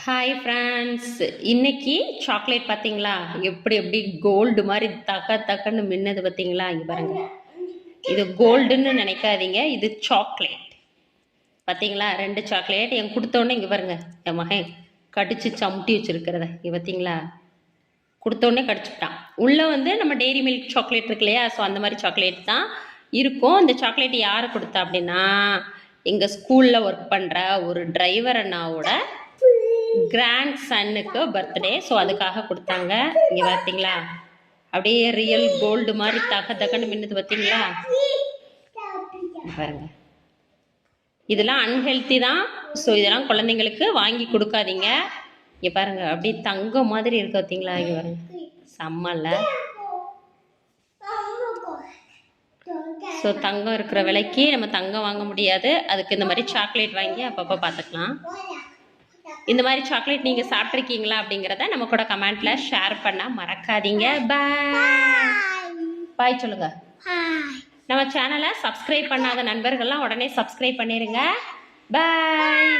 Hi friends. இன்னைக்கு chocolate பார்த்தீங்களா? எப்படி எப்படி கோல்டு மாதிரி தக்கன்னு மின்னது பார்த்தீங்களா? இங்கே பாருங்க. இது கோல்டுன்னு நினைக்காதீங்க, இது சாக்லேட். பார்த்தீங்களா? 2 சாக்லேட் என் கொடுத்தோடனே இங்கே பாருங்க. என் மகன் கடிச்சு சமுட்டி வச்சிருக்கிறத இங்கே பார்த்தீங்களா? கொடுத்தோடனே கடிச்சுட்டான். உள்ளே வந்து நம்ம டெய்ரி மில்க் சாக்லேட் இருக்கு இல்லையா? ஸோ அந்த மாதிரி சாக்லேட் தான் இருக்கும். இந்த சாக்லேட் யார் கொடுத்தா அப்படின்னா, எங்கள் ஸ்கூலில் ஒர்க் பண்ணுற ஒரு டிரைவர் அண்ணாவோட கிராண்ட் சன்னுக்கு பர்த்டே. ஸோ அதுக்காக கொடுத்தாங்க. இங்கே பார்த்தீங்களா? அப்படியே ரியல் கோல்டு மாதிரி தக்கன்னு மின்னுது பார்த்தீங்களா? பாருங்க. இதெல்லாம் அன்ஹெல்த்தி தான். ஸோ இதெல்லாம் குழந்தைங்களுக்கு வாங்கி கொடுக்காதீங்க. இங்கே பாருங்க, அப்படியே தங்கம் மாதிரி இருக்கு பார்த்தீங்களா? இங்கே பாருங்க, செம்மல்ல. ஸோ தங்கம் இருக்கிற விலைக்கு நம்ம தங்கம் வாங்க முடியாது. அதுக்கு இந்த மாதிரி சாக்லேட் வாங்கி அப்பப்போ பார்த்துக்கலாம். இந்த மாதிரி சாக்லேட் நீங்கள் சாப்பிட்ருக்கீங்களா அப்படிங்கிறத நம்ம கூட கமெண்ட்ல ஷேர் பண்ண மறக்காதீங்க. பாய் சொல்லுங்க. நம்ம சேனலை சப்ஸ்கிரைப் பண்ணாத நண்பர்கள்லாம் உடனே சப்ஸ்கிரைப் பண்ணிடுங்க. பாய்.